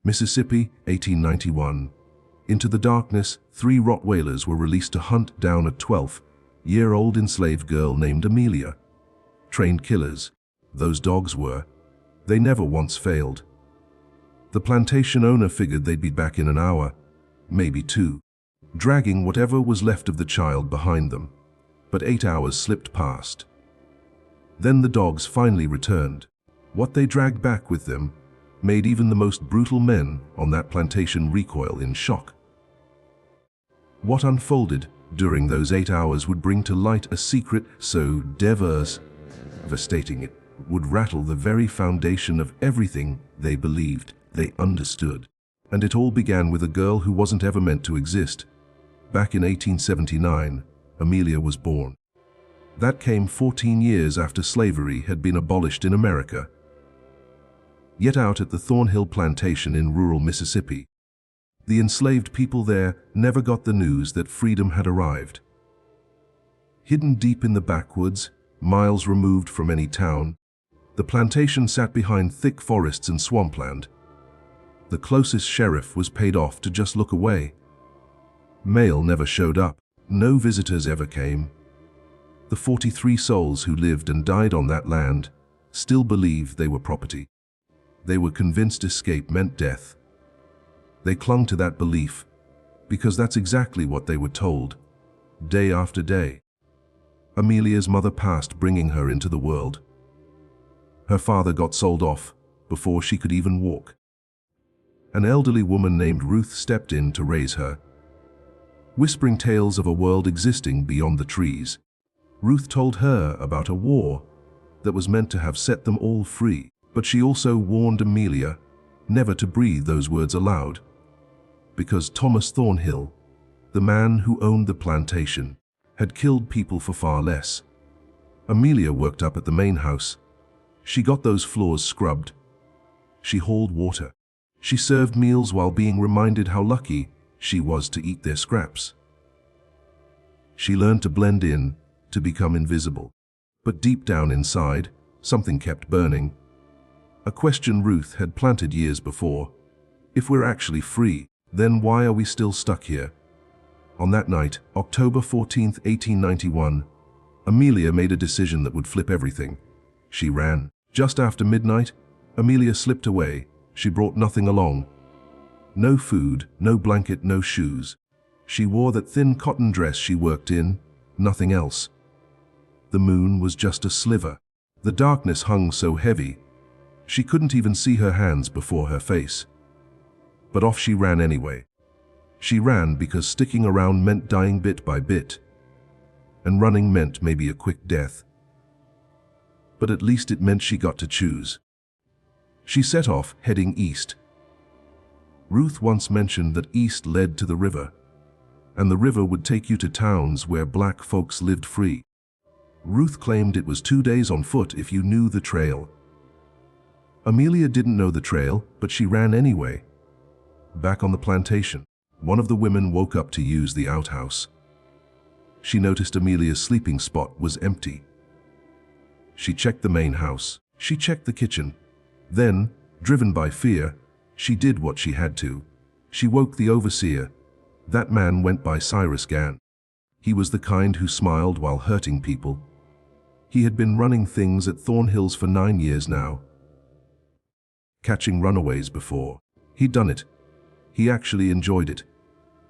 Mississippi, 1891. Into the darkness, 3 Rottweilers were released to hunt down a 12-year-old enslaved girl named Amelia. Trained killers, those dogs were. They never once failed. The plantation owner figured they'd be back in an hour, maybe 2, dragging whatever was left of the child behind them. But 8 hours slipped past. Then the dogs finally returned. What they dragged back with them made even the most brutal men on that plantation recoil in shock. What unfolded during those 8 hours would bring to light a secret so devastating it would rattle the very foundation of everything they believed they understood. And it all began with a girl who wasn't ever meant to exist. Back in 1879, Amelia was born. That came 14 years after slavery had been abolished in America. Yet out at the Thornhill plantation in rural Mississippi, the enslaved people there never got the news that freedom had arrived. Hidden deep in the backwoods, miles removed from any town, the plantation sat behind thick forests and swampland. The closest sheriff was paid off to just look away. Mail never showed up. No visitors ever came. The 43 souls who lived and died on that land still believed they were property. They were convinced escape meant death. They clung to that belief because that's exactly what they were told, day after day. Amelia's mother passed, bringing her into the world. Her father got sold off before she could even walk. An elderly woman named Ruth stepped in to raise her, whispering tales of a world existing beyond the trees. Ruth told her about a war that was meant to have set them all free, but she also warned Amelia never to breathe those words aloud, because Thomas Thornhill, the man who owned the plantation, had killed people for far less. Amelia worked up at the main house. She got those floors scrubbed. She hauled water. She served meals while being reminded how lucky she was to eat their scraps. She learned to blend in, to become invisible. But deep down inside, something kept burning. A question Ruth had planted years before. If we're actually free, then why are we still stuck here? On that night, October 14th, 1891, Amelia made a decision that would flip everything. She ran. Just after midnight, Amelia slipped away. She brought nothing along. No food, no blanket, no shoes. She wore that thin cotton dress she worked in, nothing else. The moon was just a sliver. The darkness hung so heavy, she couldn't even see her hands before her face. But off she ran anyway. She ran because sticking around meant dying bit by bit, and running meant maybe a quick death. But at least it meant she got to choose. She set off, heading east. Ruth once mentioned that east led to the river, and the river would take you to towns where black folks lived free. Ruth claimed it was 2 days on foot if you knew the trail. Amelia didn't know the trail, but she ran anyway. Back on the plantation, one of the women woke up to use the outhouse. She noticed Amelia's sleeping spot was empty. She checked the main house. She checked the kitchen. Then, driven by fear, she did what she had to. She woke the overseer. That man went by Cyrus Gann. He was the kind who smiled while hurting people. He had been running things at Thornhills for 9 years now. Catching runaways before. He'd done it. He actually enjoyed it.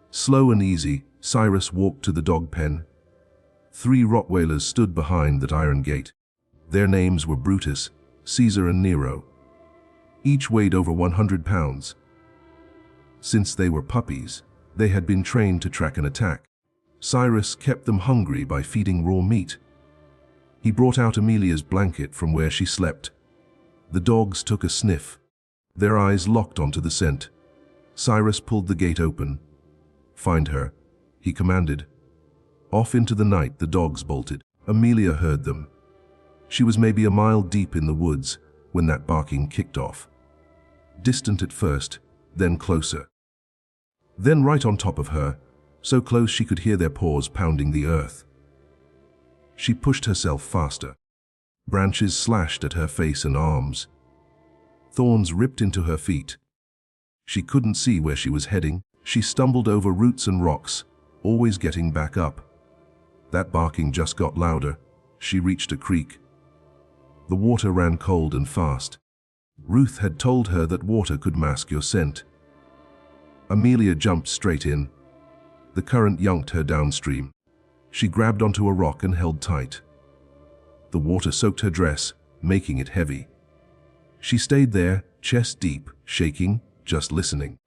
Slow and easy, Cyrus walked to the dog pen. 3 Rottweilers stood behind that iron gate. Their names were Brutus, Caesar, and Nero. Each weighed over 100 pounds. Since they were puppies, they had been trained to track an attack. Cyrus kept them hungry by feeding raw meat. He brought out Amelia's blanket from where she slept. The dogs took a sniff. Their eyes locked onto the scent. Cyrus pulled the gate open. "Find her," he commanded. Off into the night the dogs bolted. Amelia heard them. She was maybe a mile deep in the woods when that barking kicked off. Distant at first, then closer. Then right on top of her, so close she could hear their paws pounding the earth. She pushed herself faster. Branches slashed at her face and arms. Thorns ripped into her feet. She couldn't see where she was heading. She stumbled over roots and rocks, always getting back up. That barking just got louder. She reached a creek. The water ran cold and fast. Ruth had told her that water could mask your scent. Amelia jumped straight in. The current yanked her downstream. She grabbed onto a rock and held tight. The water soaked her dress, making it heavy. She stayed there, chest deep, shaking, just listening.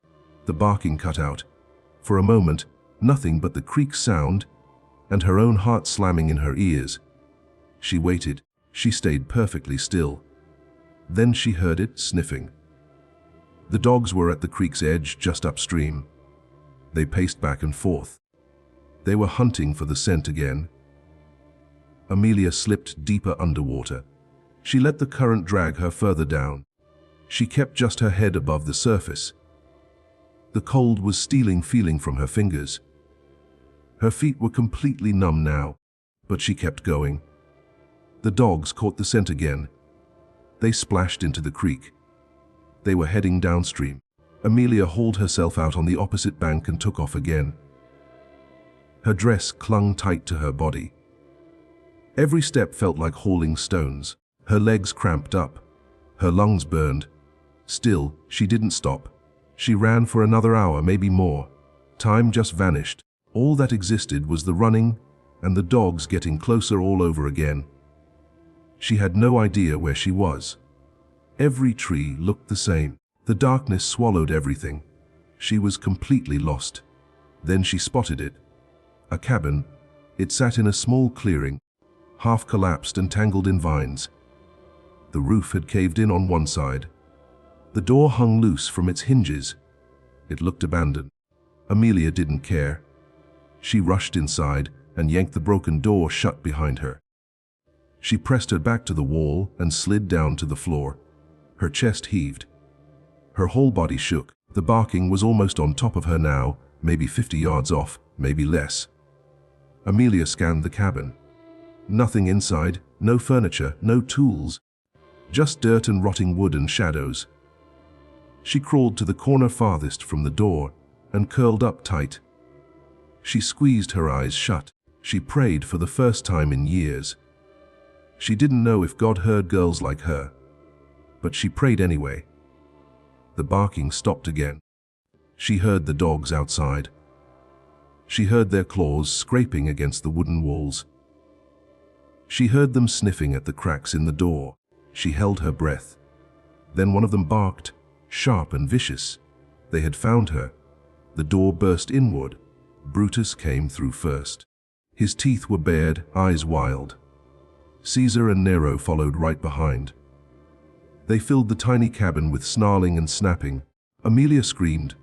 The barking cut out. For a moment, nothing but the creek sound and her own heart slamming in her ears. She waited. She stayed perfectly still. Then she heard it sniffing. The dogs were at the creek's edge just upstream. They paced back and forth. They were hunting for the scent again. Amelia slipped deeper underwater. She let the current drag her further down. She kept just her head above the surface. The cold was stealing feeling from her fingers. Her feet were completely numb now, but she kept going. The dogs caught the scent again. They splashed into the creek. They were heading downstream. Amelia hauled herself out on the opposite bank and took off again. Her dress clung tight to her body. Every step felt like hauling stones. Her legs cramped up. Her lungs burned. Still, she didn't stop. She ran for another hour, maybe more. Time just vanished. All that existed was the running and the dogs getting closer all over again. She had no idea where she was. Every tree looked the same. The darkness swallowed everything. She was completely lost. Then she spotted it. A cabin. It sat in a small clearing, half collapsed and tangled in vines. The roof had caved in on one side. The door hung loose from its hinges. It looked abandoned. Amelia didn't care. She rushed inside and yanked the broken door shut behind her. She pressed her back to the wall and slid down to the floor. Her chest heaved. Her whole body shook. The barking was almost on top of her now, maybe 50 yards off, maybe less. Amelia scanned the cabin. Nothing inside, no furniture, no tools. Just dirt and rotting wood and shadows. She crawled to the corner farthest from the door and curled up tight. She squeezed her eyes shut. She prayed for the first time in years. She didn't know if God heard girls like her, but she prayed anyway. The barking stopped again. She heard the dogs outside. She heard their claws scraping against the wooden walls. She heard them sniffing at the cracks in the door. She held her breath. Then one of them barked, sharp and vicious. They had found her. The door burst inward. Brutus came through first. His teeth were bared, eyes wild. Caesar and Nero followed right behind. They filled the tiny cabin with snarling and snapping. Amelia screamed.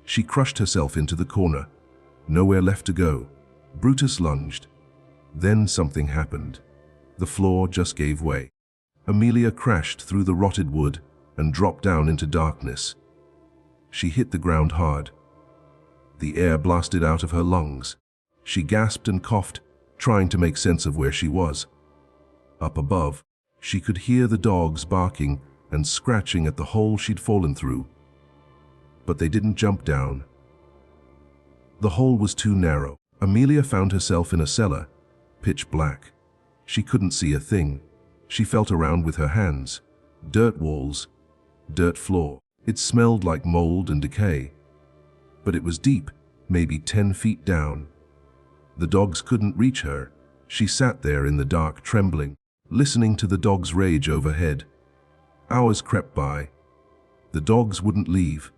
She crushed herself into the corner. Nowhere left to go. Brutus lunged. Then something happened. The floor just gave way. Amelia crashed through the rotted wood and dropped down into darkness. She hit the ground hard. The air blasted out of her lungs. She gasped and coughed, trying to make sense of where she was. Up above, she could hear the dogs barking and scratching at the hole she'd fallen through. But they didn't jump down. The hole was too narrow. Amelia found herself in a cellar, pitch black. She couldn't see a thing. She felt around with her hands. Dirt walls, dirt floor. It smelled like mold and decay. But it was deep, maybe 10 feet down. The dogs couldn't reach her. She sat there in the dark, trembling, listening to the dogs' rage overhead. Hours crept by. The dogs wouldn't leave.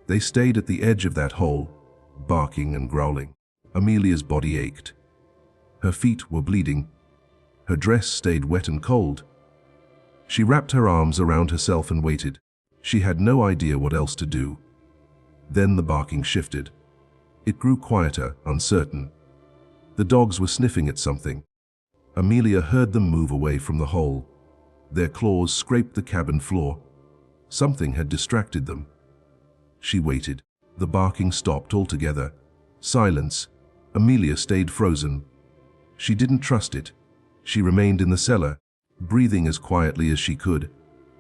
They stayed at the edge of that hole, barking and growling. Amelia's body ached. Her feet were bleeding. Her dress stayed wet and cold. She wrapped her arms around herself and waited. She had no idea what else to do. Then the barking shifted. It grew quieter, uncertain. The dogs were sniffing at something. Amelia heard them move away from the hole. Their claws scraped the cabin floor. Something had distracted them. She waited. The barking stopped altogether. Silence. Amelia stayed frozen. She didn't trust it. She remained in the cellar, breathing as quietly as she could.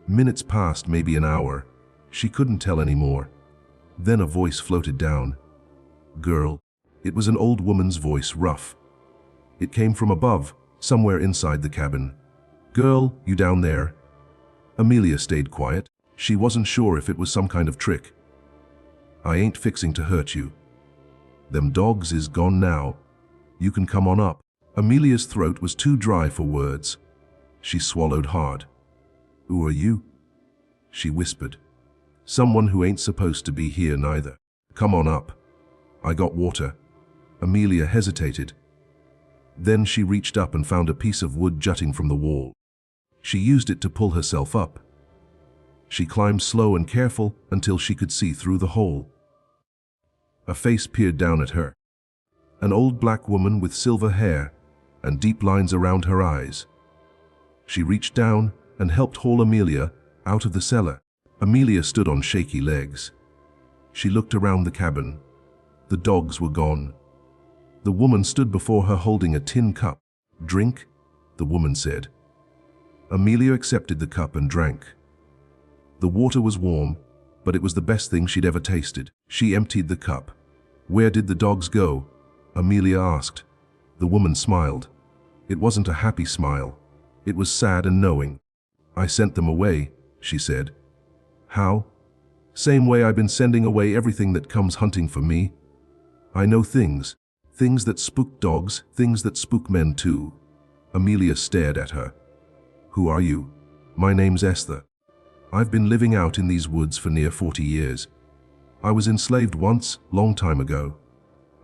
Minutes passed, maybe an hour. She couldn't tell anymore. Then a voice floated down. "Girl." It was an old woman's voice, rough. It came from above, somewhere inside the cabin. "Girl, you down there?" Amelia stayed quiet. She wasn't sure if it was some kind of trick. "I ain't fixing to hurt you. Them dogs is gone now. You can come on up." Amelia's throat was too dry for words. She swallowed hard. "Who are you?" she whispered. "Someone who ain't supposed to be here neither. Come on up. I got water." Amelia hesitated. Then she reached up and found a piece of wood jutting from the wall. She used it to pull herself up. She climbed slow and careful until she could see through the hole. A face peered down at her. An old black woman with silver hair and deep lines around her eyes. She reached down and helped haul Amelia out of the cellar. Amelia stood on shaky legs. She looked around the cabin. The dogs were gone. The woman stood before her holding a tin cup. "Drink," the woman said. Amelia accepted the cup and drank. The water was warm, but it was the best thing she'd ever tasted. She emptied the cup. "Where did the dogs go?" Amelia asked. The woman smiled. It wasn't a happy smile. It was sad and knowing. "I sent them away," she said. "How?" "Same way I've been sending away everything that comes hunting for me. I know things that spook dogs, things that spook men too." Amelia stared at her. "Who are you?" "My name's Esther. I've been living out in these woods for near 40 years. I was enslaved once, long time ago.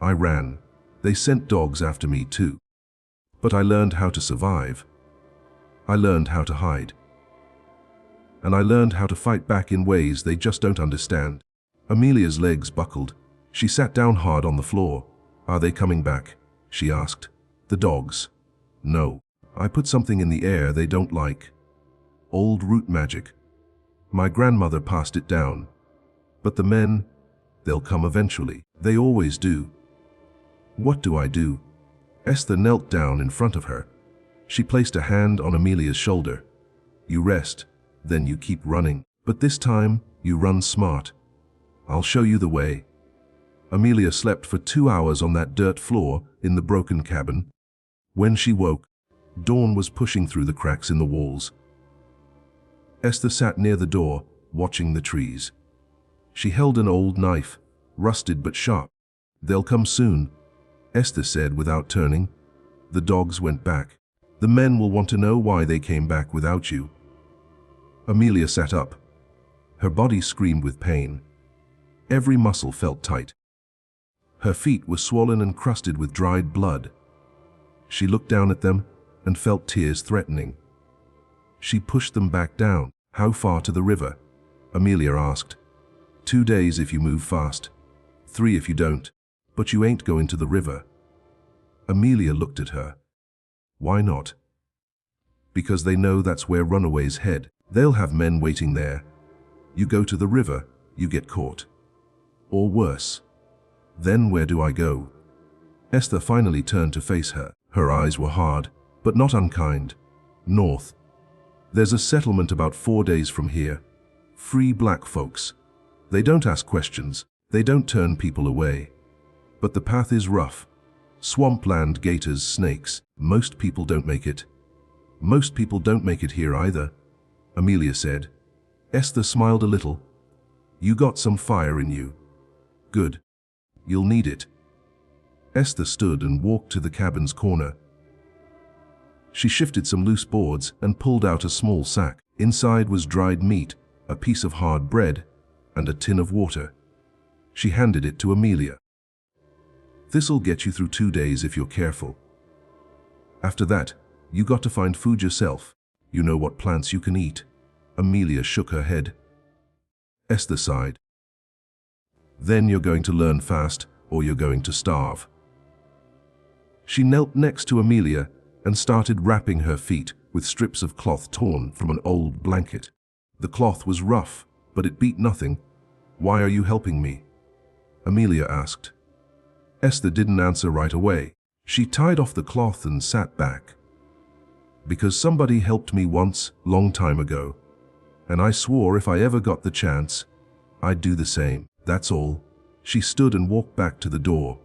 I ran. They sent dogs after me too. But I learned how to survive. I learned how to hide. And I learned how to fight back in ways they just don't understand." Amelia's legs buckled. She sat down hard on the floor. "Are they coming back?" she asked. "The dogs?" "No. I put something in the air they don't like. Old root magic. My grandmother passed it down. But the men, they'll come eventually. They always do." "What do I do?" Esther knelt down in front of her. She placed a hand on Amelia's shoulder. "You rest, then you keep running. But this time, you run smart. I'll show you the way." Amelia slept for 2 hours on that dirt floor in the broken cabin. When she woke, dawn was pushing through the cracks in the walls. Esther sat near the door, watching the trees. She held an old knife, rusted but sharp. "They'll come soon," Esther said without turning. "The dogs went back. The men will want to know why they came back without you." Amelia sat up. Her body screamed with pain. Every muscle felt tight. Her feet were swollen and crusted with dried blood. She looked down at them and felt tears threatening. She pushed them back down. "How far to the river?" Amelia asked. 2 days if you move fast. 3 if you don't. But you ain't going to the river." Amelia looked at her. "Why not?" "Because they know that's where runaways head. They'll have men waiting there. You go to the river, you get caught. Or worse. Then where do I go?" Esther finally turned to face her. Her eyes were hard, but not unkind. "North. There's a settlement about 4 days from here. Free black folks. They don't ask questions. They don't turn people away. But the path is rough. Swampland, gators, snakes. Most people don't make it. Most people don't make it here either," Amelia said. Esther smiled a little. "You got some fire in you. Good. You'll need it." Esther stood and walked to the cabin's corner. She shifted some loose boards and pulled out a small sack. Inside was dried meat, a piece of hard bread, and a tin of water. She handed it to Amelia. "This'll get you through 2 days if you're careful. After that, you got to find food yourself. You know what plants you can eat." Amelia shook her head. Esther sighed. "Then you're going to learn fast, or you're going to starve." She knelt next to Amelia and started wrapping her feet with strips of cloth torn from an old blanket. The cloth was rough, but it beat nothing. "Why are you helping me?" Amelia asked. Esther didn't answer right away. She tied off the cloth and sat back. "Because somebody helped me once, long time ago. And I swore if I ever got the chance, I'd do the same." That's all. She stood and walked back to the door.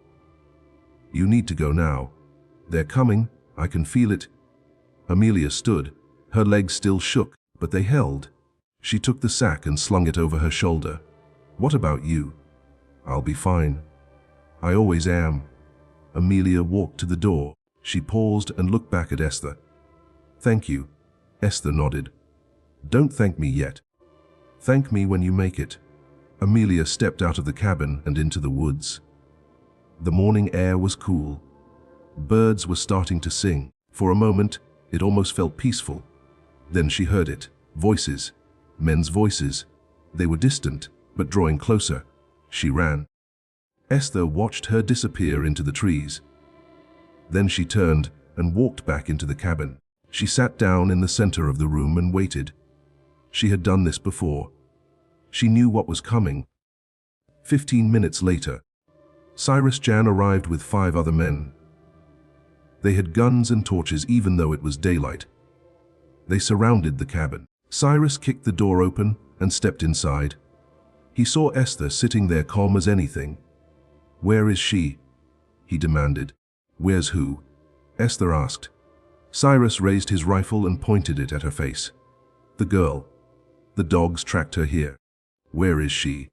You need to go now. They're coming, I can feel it. Amelia stood. Her legs still shook, but they held. She took the sack and slung it over her shoulder. What about you? I'll be fine. I always am. Amelia walked to the door. She paused and looked back at Esther. Thank you. Esther nodded. Don't thank me yet. Thank me when you make it. Amelia stepped out of the cabin and into the woods. The morning air was cool. Birds were starting to sing. For a moment, it almost felt peaceful. Then she heard it. Voices. Men's voices. They were distant, but drawing closer. She ran. Esther watched her disappear into the trees. Then she turned and walked back into the cabin. She sat down in the center of the room and waited. She had done this before. She knew what was coming. 15 minutes later, Cyrus Jan arrived with 5 other men. They had guns and torches even though it was daylight. They surrounded the cabin. Cyrus kicked the door open and stepped inside. He saw Esther sitting there calm as anything. Where is she? He demanded. Where's who? Esther asked. Cyrus raised his rifle and pointed it at her face. The girl. The dogs tracked her here. Where is she?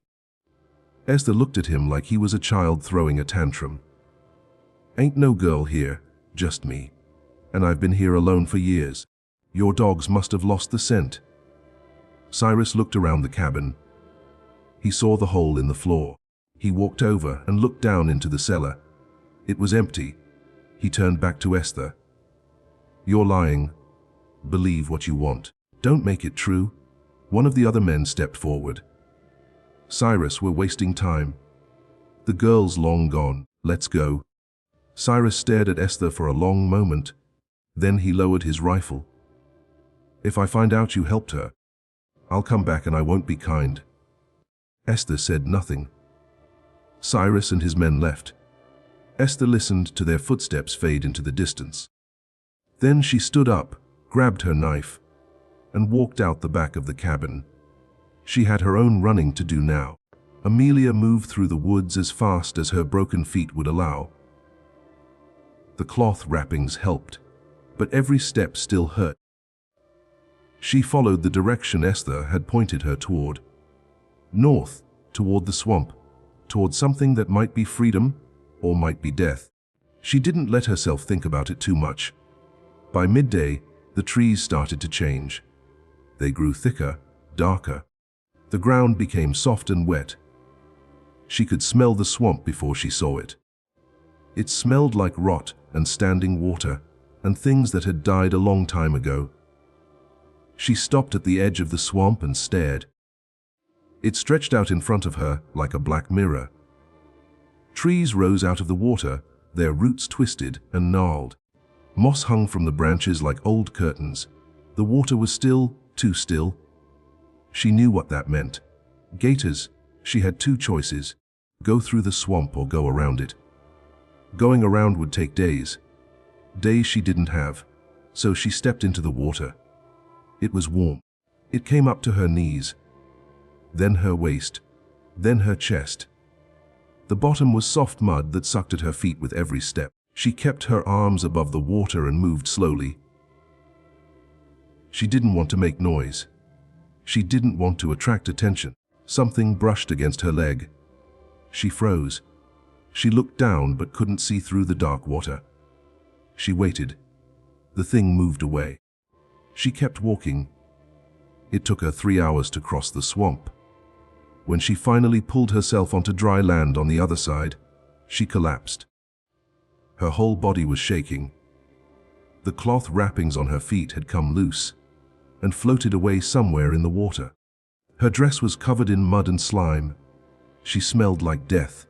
Esther looked at him like he was a child throwing a tantrum. Ain't no girl here, just me. And I've been here alone for years. Your dogs must have lost the scent. Cyrus looked around the cabin. He saw the hole in the floor. He walked over and looked down into the cellar. It was empty. He turned back to Esther. You're lying. Believe what you want. Don't make it true. One of the other men stepped forward. Cyrus, we're wasting time. The girl's long gone. Let's go. Cyrus stared at Esther for a long moment. Then he lowered his rifle. If I find out you helped her, I'll come back and I won't be kind. Esther said nothing. Cyrus and his men left. Esther listened to their footsteps fade into the distance. Then she stood up, grabbed her knife, and walked out the back of the cabin. She had her own running to do now. Amelia moved through the woods as fast as her broken feet would allow. The cloth wrappings helped, but every step still hurt. She followed the direction Esther had pointed her toward. North, toward the swamp, toward something that might be freedom or might be death. She didn't let herself think about it too much. By midday, the trees started to change. They grew thicker, darker. The ground became soft and wet. She could smell the swamp before she saw it. It smelled like rot and standing water and things that had died a long time ago. She stopped at the edge of the swamp and stared. It stretched out in front of her like a black mirror. Trees rose out of the water, their roots twisted and gnarled. Moss hung from the branches like old curtains. The water was still, too still. She knew what that meant. Gators. She had 2 choices: go through the swamp or go around it. Going around would take days. Days she didn't have, so she stepped into the water. It was warm. It came up to her knees, then her waist, then her chest. The bottom was soft mud that sucked at her feet with every step. She kept her arms above the water and moved slowly. She didn't want to make noise. She didn't want to attract attention. Something brushed against her leg. She froze. She looked down but couldn't see through the dark water. She waited. The thing moved away. She kept walking. It took her 3 hours to cross the swamp. When she finally pulled herself onto dry land on the other side, she collapsed. Her whole body was shaking. The cloth wrappings on her feet had come loose and floated away somewhere in the water. Her dress was covered in mud and slime. She smelled like death.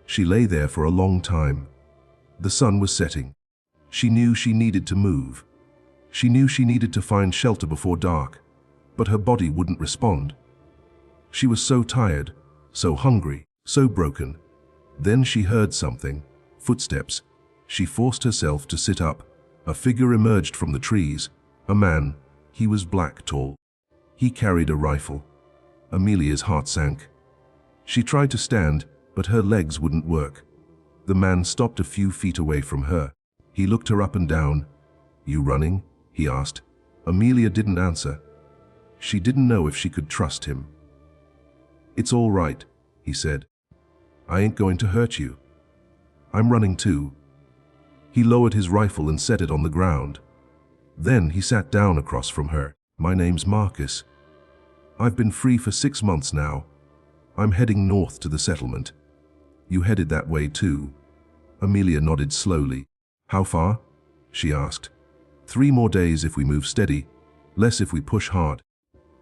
She lay there for a long time. The sun was setting. She knew she needed to move. She knew she needed to find shelter before dark, but her body wouldn't respond. She was so tired, so hungry, so broken. Then she heard something. Footsteps. She forced herself to sit up. A figure emerged from the trees. A man. He was black, tall. He carried a rifle. Amelia's heart sank. She tried to stand, but her legs wouldn't work. The man stopped a few feet away from her. He looked her up and down. "You running?" he asked. Amelia didn't answer. She didn't know if she could trust him. "It's all right," he said. "I ain't going to hurt you. I'm running too." He lowered his rifle and set it on the ground. Then he sat down across from her. "My name's Marcus. I've been free for 6 months now. I'm heading north to the settlement. You headed that way too?" Amelia nodded slowly. "How far?" she asked. 3 more days if we move steady, less if we push hard.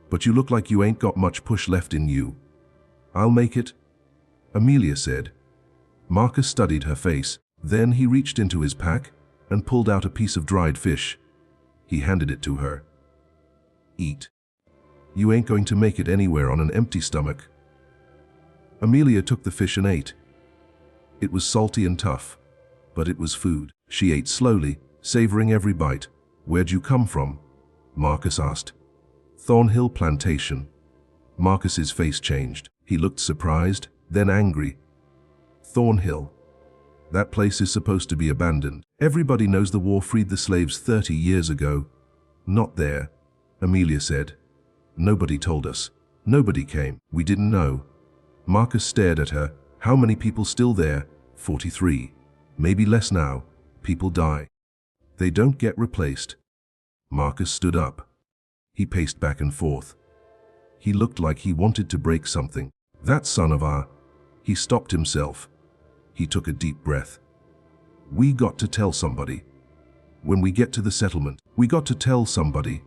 But you look like you ain't got much push left in you." "I'll make it," Amelia said. Marcus studied her face. Then he reached into his pack and pulled out a piece of dried fish. He handed it to her. "Eat. You ain't going to make it anywhere on an empty stomach." Amelia took the fish and ate. It was salty and tough, but it was food. She ate slowly, savoring every bite. "Where'd you come from?" Marcus asked. "Thornhill Plantation." Marcus's face changed. He looked surprised, then angry. "Thornhill? That place is supposed to be abandoned. Everybody knows the war freed the slaves 30 years ago." "Not there," Amelia said. "Nobody told us. Nobody came. We didn't know." Marcus stared at her. "How many people still there?" 43. "Maybe less now. People die. They don't get replaced." Marcus stood up. He paced back and forth. He looked like he wanted to break something. "That son of a..." He stopped himself. He took a deep breath. "We got to tell somebody. When we get to the settlement, we got to tell somebody."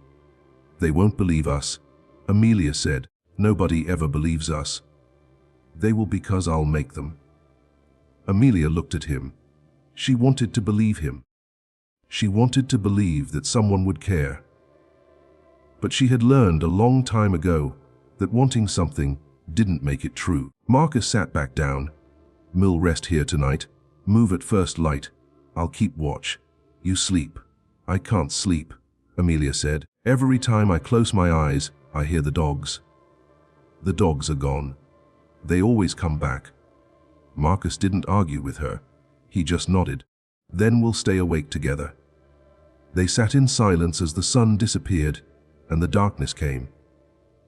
"They won't believe us," Amelia said. "Nobody ever believes us." "They will, because I'll make them." Amelia looked at him. She wanted to believe him. She wanted to believe that someone would care. But she had learned a long time ago that wanting something didn't make it true. Marcus sat back down. "We'll rest here tonight. Move at first light. I'll keep watch. You sleep." "I can't sleep," Amelia said. "Every time I close my eyes, I hear the dogs." "The dogs are gone. They always come back." Marcus didn't argue with her. He just nodded. "Then we'll stay awake together." They sat in silence as the sun disappeared and the darkness came.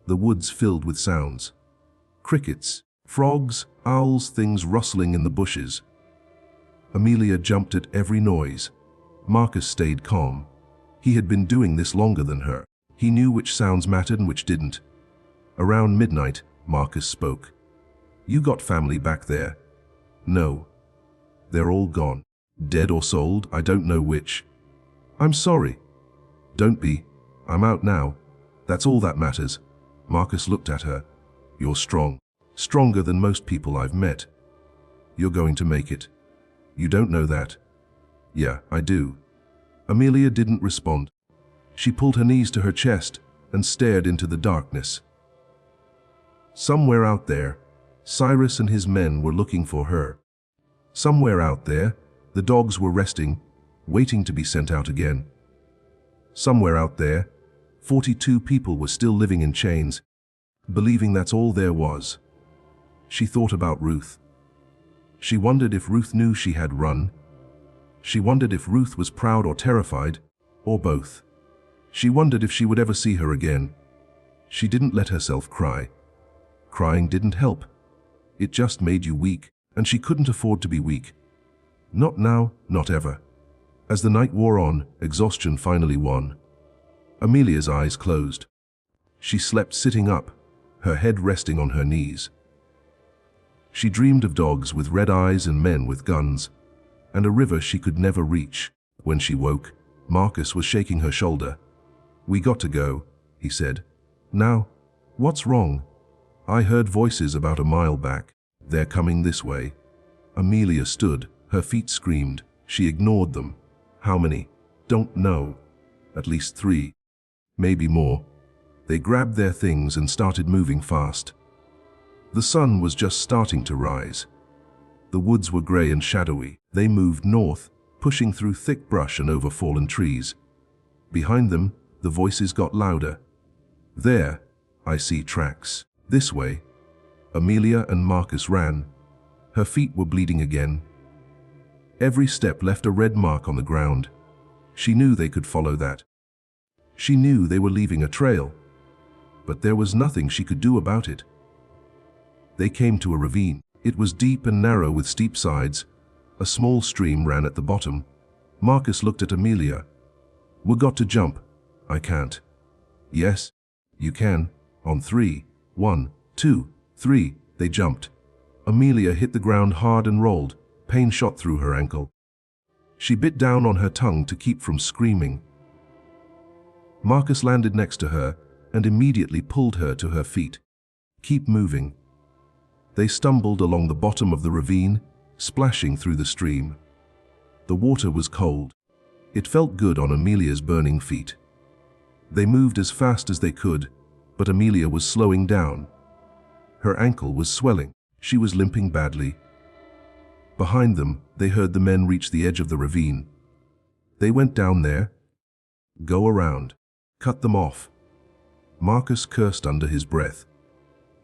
The woods filled with sounds. Crickets, frogs, owls, things rustling in the bushes. Amelia jumped at every noise. Marcus stayed calm. He had been doing this longer than her. He knew which sounds mattered and which didn't. Around midnight, Marcus spoke. "You got family back there?" "No. They're all gone. Dead or sold, I don't know which." "I'm sorry." "Don't be. I'm out now. That's all that matters." Marcus looked at her. "You're strong. Stronger than most people I've met. You're going to make it. You don't know that." "Yeah, I do." Amelia didn't respond. She pulled her knees to her chest and stared into the darkness. Somewhere out there, Cyrus and his men were looking for her. Somewhere out there, the dogs were resting, waiting to be sent out again. Somewhere out there, 42 people were still living in chains, believing that's all there was. She thought about Ruth. She wondered if Ruth knew she had run. She wondered if Ruth was proud or terrified, or both. She wondered if she would ever see her again. She didn't let herself cry. Crying didn't help. It just made you weak, and she couldn't afford to be weak. Not now, not ever. As the night wore on, exhaustion finally won. Amelia's eyes closed. She slept sitting up, her head resting on her knees. She dreamed of dogs with red eyes and men with guns, and a river she could never reach. When she woke, Marcus was shaking her shoulder. "We got to go," he said. "Now, what's wrong?" "I heard voices about a mile back. They're coming this way." Amelia stood, her feet screamed. She ignored them. "How many?" "Don't know. At least 3. Maybe more." They grabbed their things and started moving fast. The sun was just starting to rise. The woods were gray and shadowy. They moved north, pushing through thick brush and over fallen trees. Behind them, the voices got louder. "There, I see tracks. This way." Amelia and Marcus ran. Her feet were bleeding again. Every step left a red mark on the ground. She knew they could follow that. She knew they were leaving a trail, but there was nothing she could do about it. They came to a ravine. It was deep and narrow with steep sides. A small stream ran at the bottom. Marcus looked at Amelia. "We got to jump." "I can't." "Yes, you can. On 3. 1, 2, 3. They jumped. Amelia hit the ground hard and rolled. Pain shot through her ankle. She bit down on her tongue to keep from screaming. Marcus landed next to her and immediately pulled her to her feet. "Keep moving." They stumbled along the bottom of the ravine, splashing through the stream. The water was cold. It felt good on Amelia's burning feet. They moved as fast as they could, but Amelia was slowing down. Her ankle was swelling. She was limping badly. Behind them, they heard the men reach the edge of the ravine. They went down there. "Go around. Cut them off." Marcus cursed under his breath.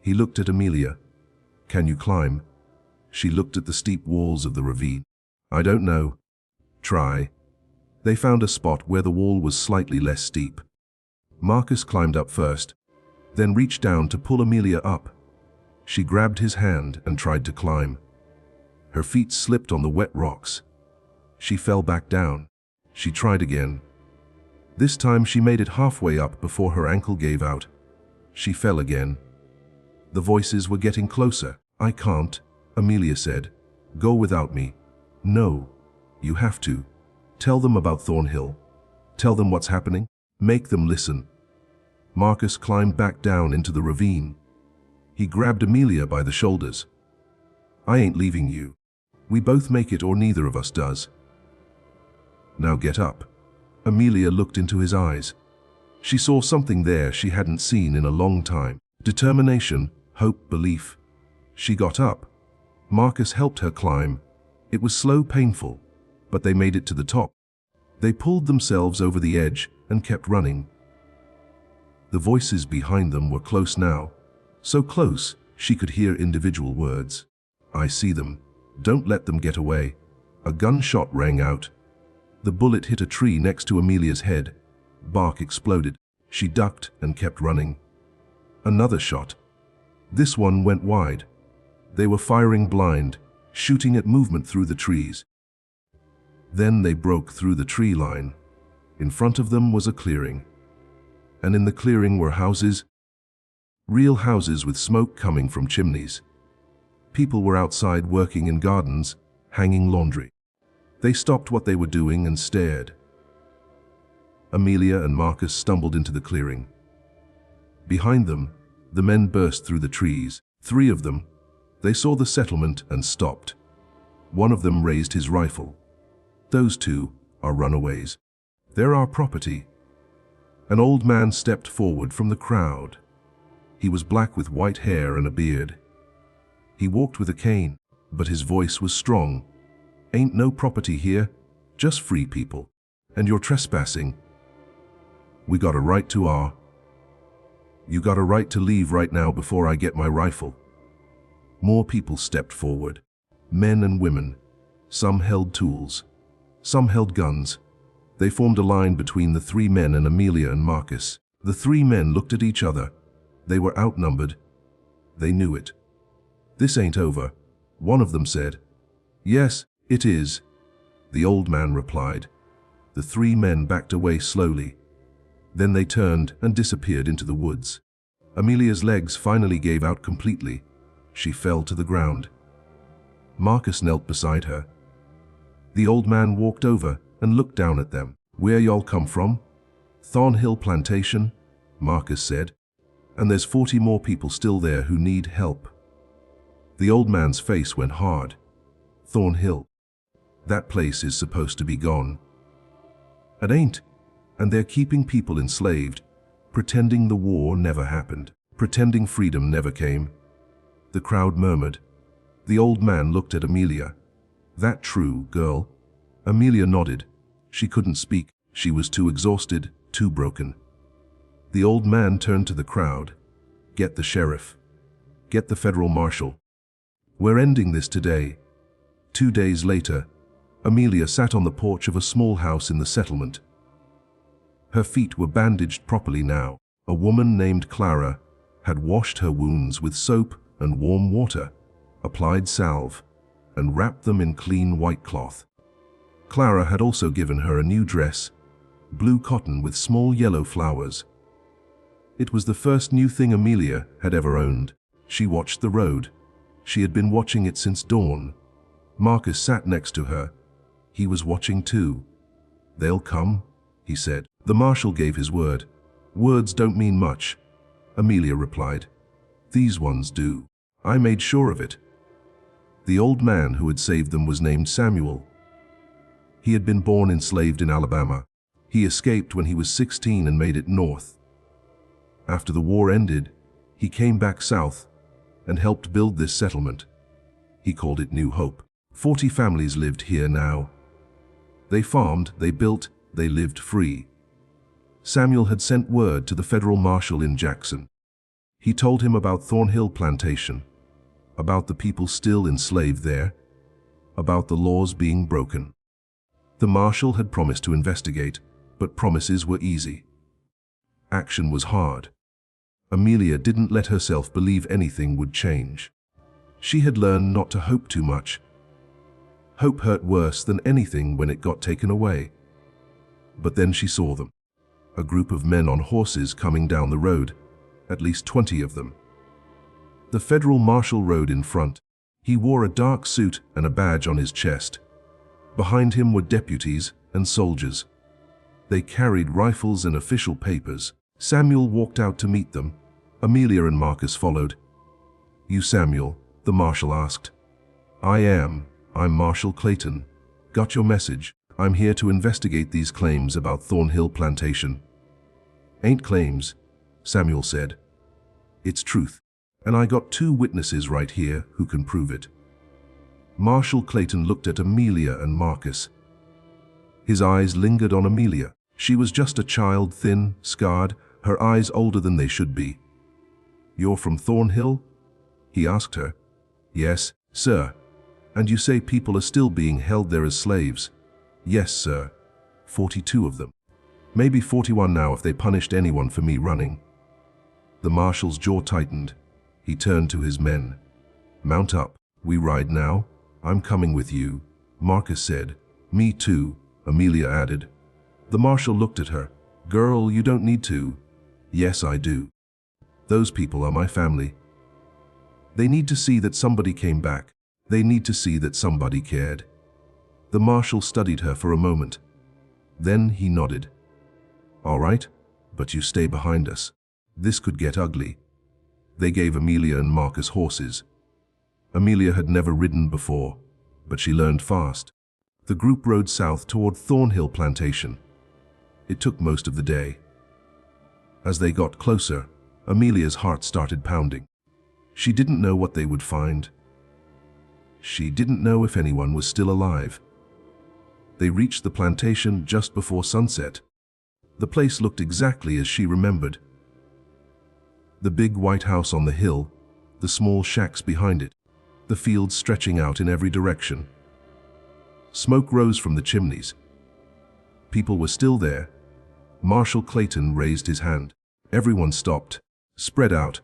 He looked at Amelia. "Can you climb?" She looked at the steep walls of the ravine. "I don't know." "Try." They found a spot where the wall was slightly less steep. Marcus climbed up first, then reached down to pull Amelia up. She grabbed his hand and tried to climb. Her feet slipped on the wet rocks. She fell back down. She tried again. This time she made it halfway up before her ankle gave out. She fell again. The voices were getting closer. "I can't," Amelia said. "Go without me." "No, you have to. Tell them about Thornhill. Tell them what's happening. Make them listen." Marcus climbed back down into the ravine. He grabbed Amelia by the shoulders. "I ain't leaving you. We both make it or neither of us does. Now get up." Amelia looked into his eyes. She saw something there she hadn't seen in a long time. Determination, hope, belief. She got up. Marcus helped her climb. It was slow, painful, but they made it to the top. They pulled themselves over the edge and kept running. The voices behind them were close now, so close she could hear individual words. "I see them. Don't let them get away." A gunshot rang out. The bullet hit a tree next to Amelia's head. Bark exploded. She ducked and kept running. Another shot. This one went wide. They were firing blind, shooting at movement through the trees. Then they broke through the tree line. In front of them was a clearing. And in the clearing were houses. Real houses with smoke coming from chimneys. People were outside working in gardens, hanging laundry. They stopped what they were doing and stared. Amelia and Marcus stumbled into the clearing. Behind them, the men burst through the trees. 3 of them. They saw the settlement and stopped. One of them raised his rifle. "Those 2 are runaways. They're our property." An old man stepped forward from the crowd. He was black with white hair and a beard. He walked with a cane, but his voice was strong. "Ain't no property here, just free people. And you're trespassing. We got a right to our... You got a right to leave right now before I get my rifle." More people stepped forward. Men and women. Some held tools. Some held guns. They formed a line between the 3 men and Amelia and Marcus. The 3 men looked at each other. They were outnumbered. They knew it. "This ain't over," one of them said. "Yes, it is," the old man replied. The 3 men backed away slowly. Then they turned and disappeared into the woods. Amelia's legs finally gave out completely. She fell to the ground. Marcus knelt beside her. The old man walked over and looked down at them. "Where y'all come from?" "Thornhill Plantation," Marcus said. "And there's 40 more people still there who need help." The old man's face went hard. "Thornhill. That place is supposed to be gone." "It ain't. And they're keeping people enslaved, pretending the war never happened, pretending freedom never came." The crowd murmured. The old man looked at Amelia. "That true, girl?" Amelia nodded. She couldn't speak. She was too exhausted, too broken. The old man turned to the crowd. "Get the sheriff. Get the federal marshal. We're ending this today." 2 days later, Amelia sat on the porch of a small house in the settlement. Her feet were bandaged properly now. A woman named Clara had washed her wounds with soap and warm water, applied salve, and wrapped them in clean white cloth. Clara had also given her a new dress, blue cotton with small yellow flowers. It was the first new thing Amelia had ever owned. She watched the road. She had been watching it since dawn. Marcus sat next to her. He was watching too. "They'll come," he said. The marshal gave his word. "Words don't mean much," Amelia replied. "These ones do. I made sure of it." The old man who had saved them was named Samuel. He had been born enslaved in Alabama. He escaped when he was 16 and made it north. After the war ended, he came back south and helped build this settlement. He called it New Hope. 40 families lived here now. They farmed, they built, they lived free. Samuel had sent word to the federal marshal in Jackson. He told him about Thornhill Plantation, about the people still enslaved there, about the laws being broken. The marshal had promised to investigate, but promises were easy. Action was hard. Amelia didn't let herself believe anything would change. She had learned not to hope too much. Hope hurt worse than anything when it got taken away. But then she saw them. A group of men on horses coming down the road, at least 20 of them. The federal marshal rode in front. He wore a dark suit and a badge on his chest. Behind him were deputies and soldiers. They carried rifles and official papers. Samuel walked out to meet them. Amelia and Marcus followed. "You Samuel?" the marshal asked. I'm Marshal Clayton. Got your message. I'm here to investigate these claims about Thornhill Plantation." "Ain't claims," Samuel said. "It's truth. And I got 2 witnesses right here who can prove it." Marshal Clayton looked at Amelia and Marcus. His eyes lingered on Amelia. She was just a child, thin, scarred, her eyes older than they should be. "You're from Thornhill?" he asked her. "Yes, sir." "And you say people are still being held there as slaves?" "Yes, sir. 42 of them. Maybe 41 now if they punished anyone for me running." The marshal's jaw tightened. He turned to his men. "Mount up. We ride now." "I'm coming with you," Marcus said. "Me too," Amelia added. The marshal looked at her. "Girl, you don't need to." "Yes, I do. Those people are my family. They need to see that somebody came back. They need to see that somebody cared." The marshal studied her for a moment. Then he nodded. "All right, but you stay behind us. This could get ugly." They gave Amelia and Marcus horses. Amelia had never ridden before, but she learned fast. The group rode south toward Thornhill Plantation. It took most of the day. As they got closer, Amelia's heart started pounding. She didn't know what they would find. She didn't know if anyone was still alive. They reached the plantation just before sunset. The place looked exactly as she remembered. The big white house on the hill, the small shacks behind it, the fields stretching out in every direction. Smoke rose from the chimneys. People were still there. Marshal Clayton raised his hand. Everyone stopped. "Spread out.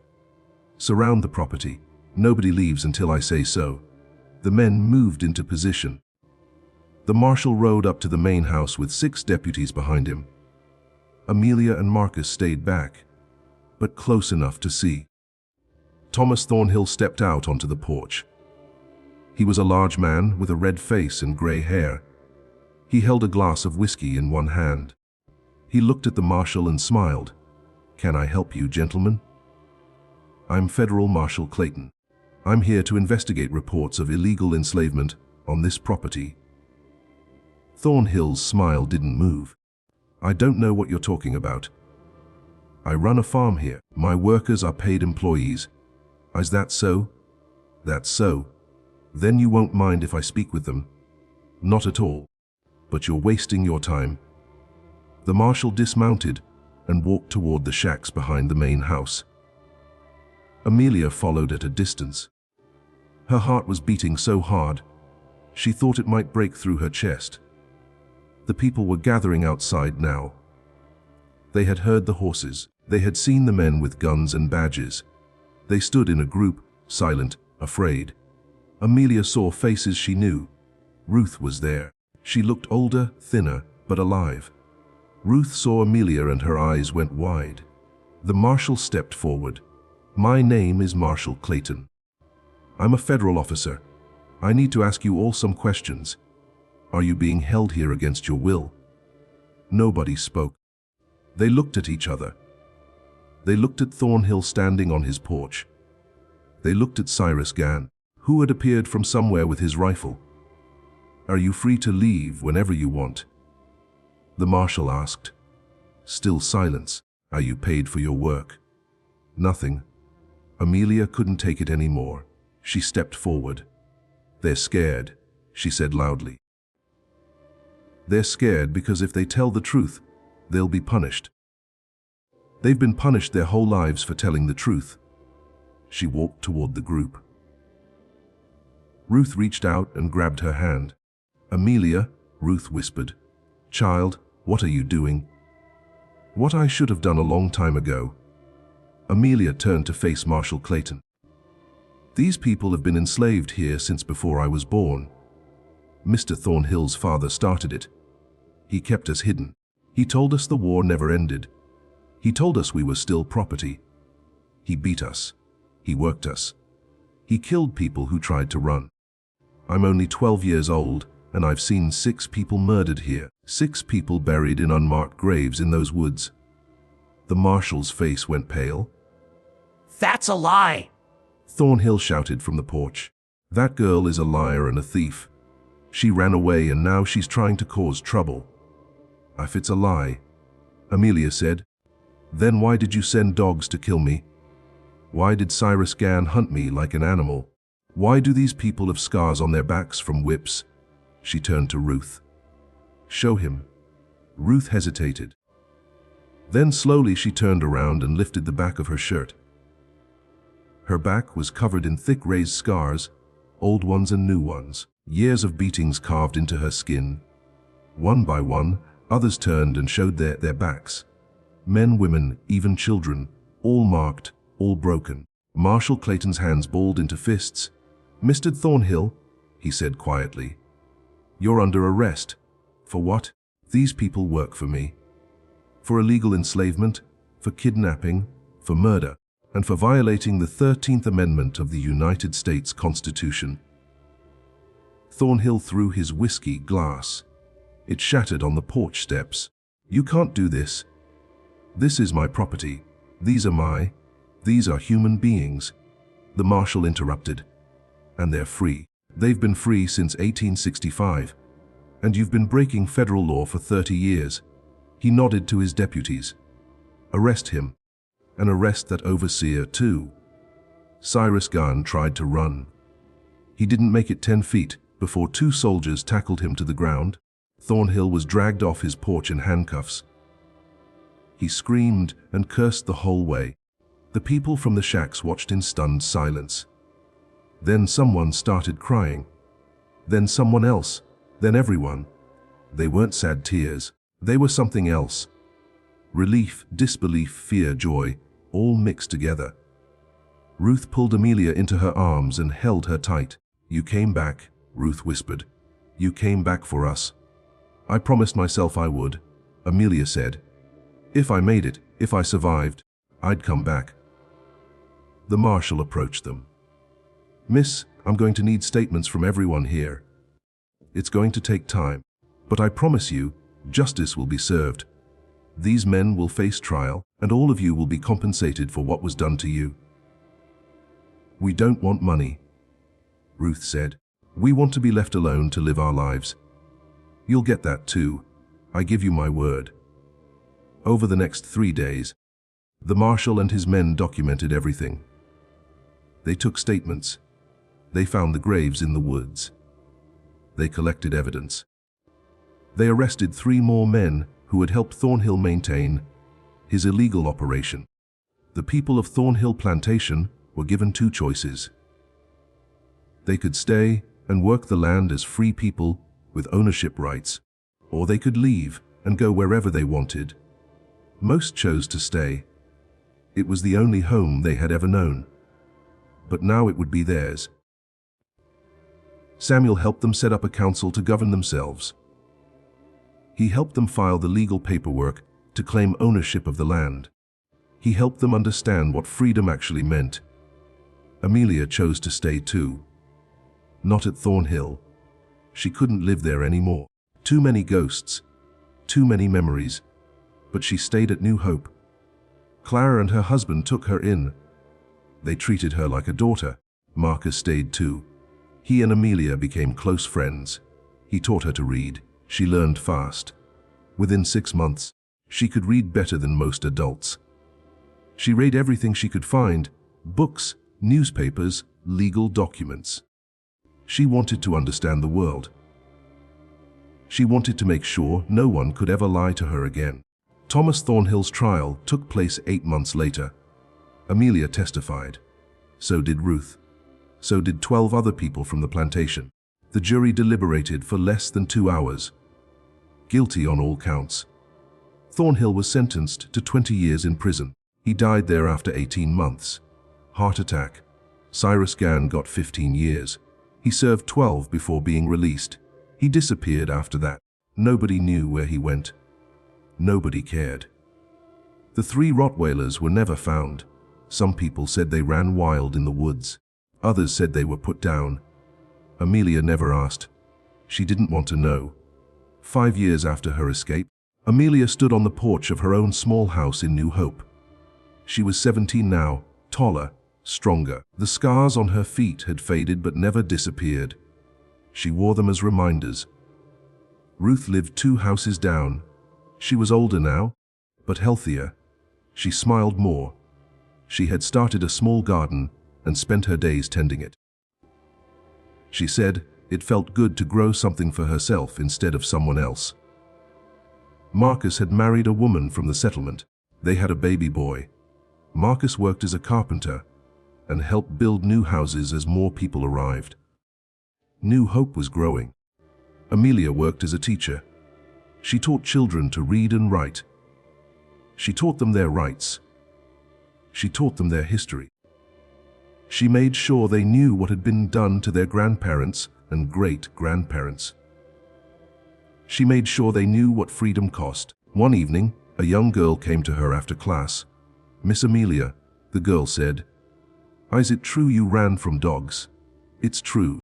Surround the property. Nobody leaves until I say so." The men moved into position. The marshal rode up to the main house with 6 deputies behind him. Amelia and Marcus stayed back, but close enough to see. Thomas Thornhill stepped out onto the porch. He was a large man with a red face and gray hair. He held a glass of whiskey in one hand. He looked at the marshal and smiled. "Can I help you, gentlemen?" "I'm Federal Marshal Clayton. I'm here to investigate reports of illegal enslavement on this property." Thornhill's smile didn't move. "I don't know what you're talking about. I run a farm here. My workers are paid employees." "Is that so?" "That's so." "Then you won't mind if I speak with them?" "Not at all. But you're wasting your time." The marshal dismounted and walked toward the shacks behind the main house. Amelia followed at a distance. Her heart was beating so hard, she thought it might break through her chest. The people were gathering outside now. They had heard the horses. They had seen the men with guns and badges. They stood in a group, silent, afraid. Amelia saw faces she knew. Ruth was there. She looked older, thinner, but alive. Ruth saw Amelia and her eyes went wide. The marshal stepped forward. "My name is Marshal Clayton. I'm a federal officer. I need to ask you all some questions. Are you being held here against your will?" Nobody spoke. They looked at each other. They looked at Thornhill standing on his porch. They looked at Cyrus Gann, who had appeared from somewhere with his rifle. "Are you free to leave whenever you want?" The marshal asked. Still silence. "Are you paid for your work?" Nothing. Amelia couldn't take it anymore. She stepped forward. "They're scared," she said loudly. "They're scared because if they tell the truth, they'll be punished. They've been punished their whole lives for telling the truth." She walked toward the group. Ruth reached out and grabbed her hand. "Amelia," Ruth whispered. "Child, what are you doing?" "What I should have done a long time ago." Amelia turned to face Marshal Clayton. "These people have been enslaved here since before I was born. Mr. Thornhill's father started it. He kept us hidden. He told us the war never ended. He told us we were still property. He beat us. He worked us. He killed people who tried to run. I'm only 12 years old, and I've seen 6 people murdered here, 6 people buried in unmarked graves in those woods." The marshal's face went pale. That's a lie! Thornhill shouted from the porch. "That girl is a liar and a thief. She ran away and now she's trying to cause trouble." "If it's a lie," Amelia said, "then why did you send dogs to kill me? Why did Cyrus Gann hunt me like an animal? Why do these people have scars on their backs from whips?" She turned to Ruth. "Show him." Ruth hesitated. Then slowly she turned around and lifted the back of her shirt. Her back was covered in thick raised scars, old ones and new ones, years of beatings carved into her skin. One by one, others turned and showed their backs. Men, women, even children, all marked, all broken. Marshal Clayton's hands balled into fists. "Mr. Thornhill," he said quietly, "you're under arrest." "For what?" "These people work for me. For illegal enslavement, for kidnapping, for murder, and for violating the 13th Amendment of the United States Constitution." Thornhill threw his whiskey glass. It shattered on the porch steps. "You can't do this. This is my property. These are human beings." The marshal interrupted. "And they're free. They've been free since 1865. And you've been breaking federal law for 30 years. He nodded to his deputies. "Arrest him. And arrest that overseer too." Cyrus Gann tried to run. He didn't make it 10 feet before 2 soldiers tackled him to the ground. Thornhill was dragged off his porch in handcuffs. He screamed and cursed the whole way. The people from the shacks watched in stunned silence. Then someone started crying. Then someone else. Then everyone. They weren't sad tears. They were something else. Relief, disbelief, fear, joy, all mixed together. Ruth pulled Amelia into her arms and held her tight. "You came back," Ruth whispered. "You came back for us." "I promised myself I would," Amelia said. "If I made it, if I survived, I'd come back." The marshal approached them. "Miss, I'm going to need statements from everyone here. It's going to take time, but I promise you, justice will be served. These men will face trial, and all of you will be compensated for what was done to you." "We don't want money," Ruth said. "We want to be left alone to live our lives. You'll get that too. I give you my word." Over the next 3 days, the marshal and his men documented everything. They took statements. They found the graves in the woods. They collected evidence. They arrested 3 more men who had helped Thornhill maintain his illegal operation. The people of Thornhill Plantation were given two choices. They could stay and work the land as free people with ownership rights, or they could leave and go wherever they wanted. Most chose to stay. It was the only home they had ever known. But now it would be theirs. Samuel helped them set up a council to govern themselves. He helped them file the legal paperwork to claim ownership of the land. He helped them understand what freedom actually meant. Amelia chose to stay too. Not at Thornhill. She couldn't live there anymore. Too many ghosts. Too many memories. But she stayed at New Hope. Clara and her husband took her in. They treated her like a daughter. Marcus stayed too. He and Amelia became close friends. He taught her to read. She learned fast. Within 6 months, she could read better than most adults. She read everything she could find: books, newspapers, legal documents. She wanted to understand the world. She wanted to make sure no one could ever lie to her again. Thomas Thornhill's trial took place 8 months later. Amelia testified. So did Ruth. So did 12 other people from the plantation. The jury deliberated for less than 2 hours. Guilty on all counts. Thornhill was sentenced to 20 years in prison. He died there after 18 months. Heart attack. Cyrus Gann got 15 years. He served 12 before being released. He disappeared after that. Nobody knew where he went. Nobody cared. The 3 Rottweilers were never found. Some people said they ran wild in the woods. Others said they were put down. Amelia never asked. She didn't want to know. 5 years after her escape, Amelia stood on the porch of her own small house in New Hope. She was 17 now, taller, stronger. The scars on her feet had faded but never disappeared. She wore them as reminders. Ruth lived 2 houses down. She was older now, but healthier. She smiled more. She had started a small garden and spent her days tending it. She said it felt good to grow something for herself instead of someone else. Marcus had married a woman from the settlement. They had a baby boy. Marcus worked as a carpenter and helped build new houses as more people arrived. New Hope was growing. Amelia worked as a teacher. She taught children to read and write. She taught them their rights. She taught them their history. She made sure they knew what had been done to their grandparents and great-grandparents. She made sure they knew what freedom cost. One evening, a young girl came to her after class. "Miss Amelia," the girl said, "is it true you ran from dogs?" "It's true,"